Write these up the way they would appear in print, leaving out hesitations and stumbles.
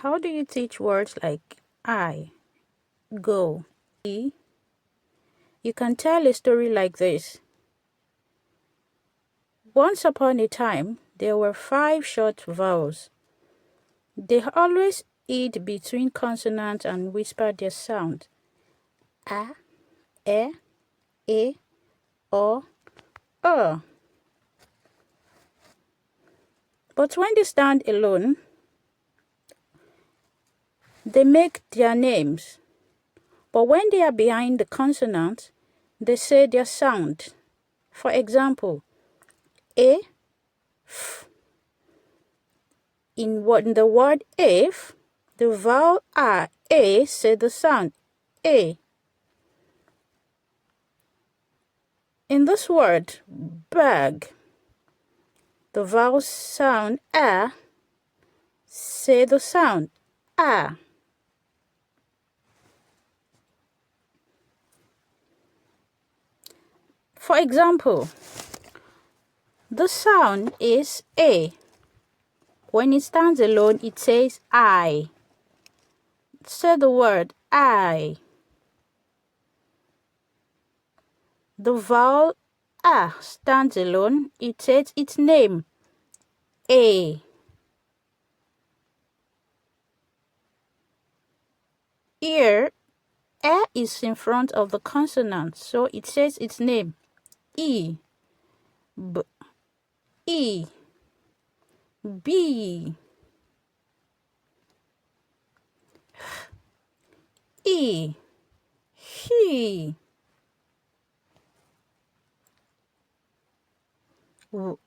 How do you teach words like I, go, e? You can tell a story like this. Once upon a time, there were 5 short vowels. They always eat between consonants and whisper their sound. A, e, o, But when they stand alone, they make their names. But when they are behind the consonant, they say their sound. For example, a, f. In the word if, the vowel a say the sound a. In this word bag, the vowel sound a say the sound a. For example, the sound is a. When it stands alone, it says I. Say the word I. The vowel a stands alone, it says its name a. Here, a is in front of the consonant, so it says its name e. B, e, b, e, he, w,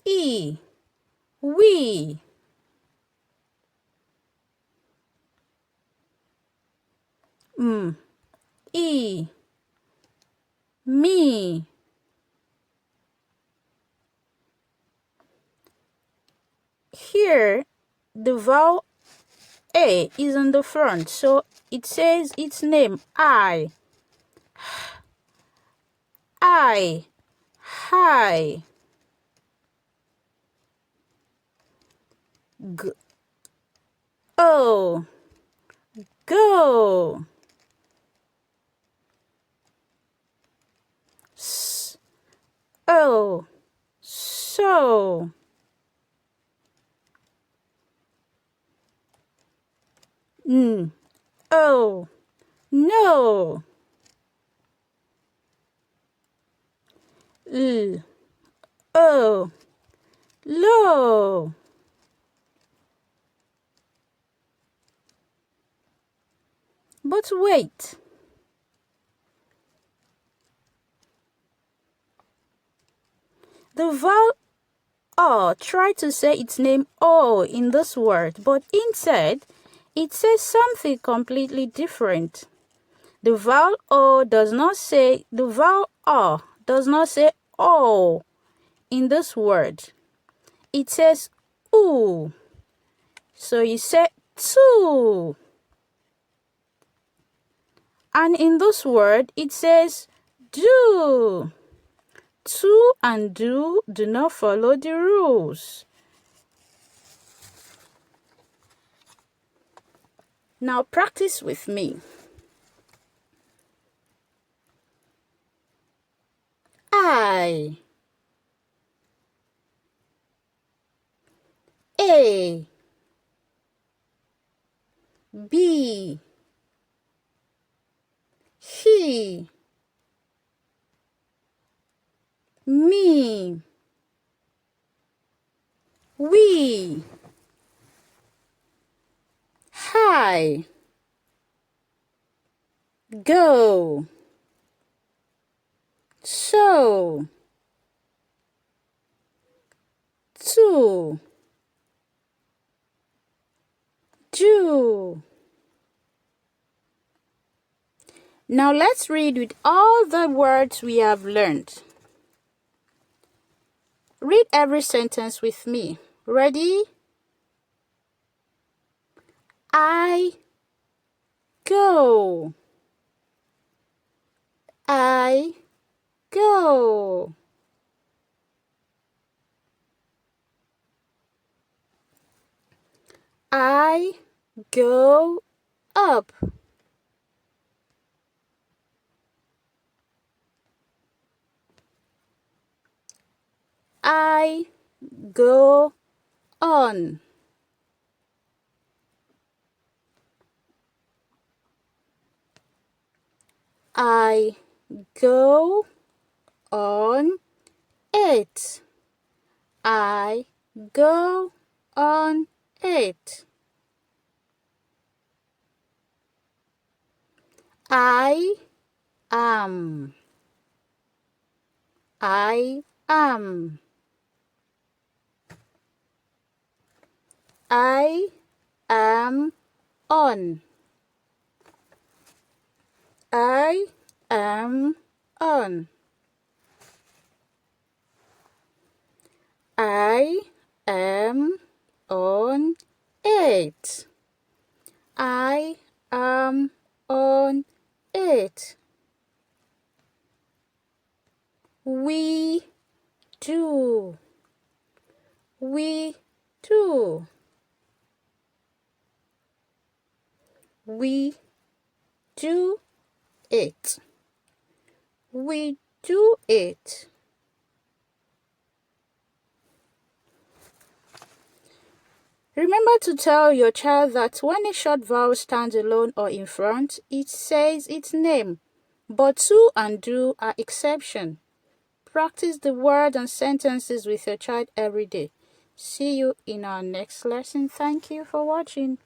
e, we. M, e, me. Here, the vowel a is on the front, so it says its name I. I, hi. G, oh, go. S, oh, so. N, oh, no. L, oh, low. But wait. The vowel O try to say its name O in this word, but instead, it says something completely different. The vowel O does not say O in this word. It says oo. So you say two. And in this word, it says do. To and do not follow the rules. Now practice with me. I, A, B, he, me, we, hi, go, so, to, do. Now let's read with all the words we have learned. Read every sentence with me. Ready? I go. I go. I go up. I go on. I go on it. I go on it. I am. I am. I am on. I am on. I am on it. I am on it. We do. We do. We do it. We do it. Remember to tell your child that when a short vowel stands alone or in front, it says its name, but to and do are exception. Practice the words and sentences with your child every day. See you in our next lesson. Thank you for watching.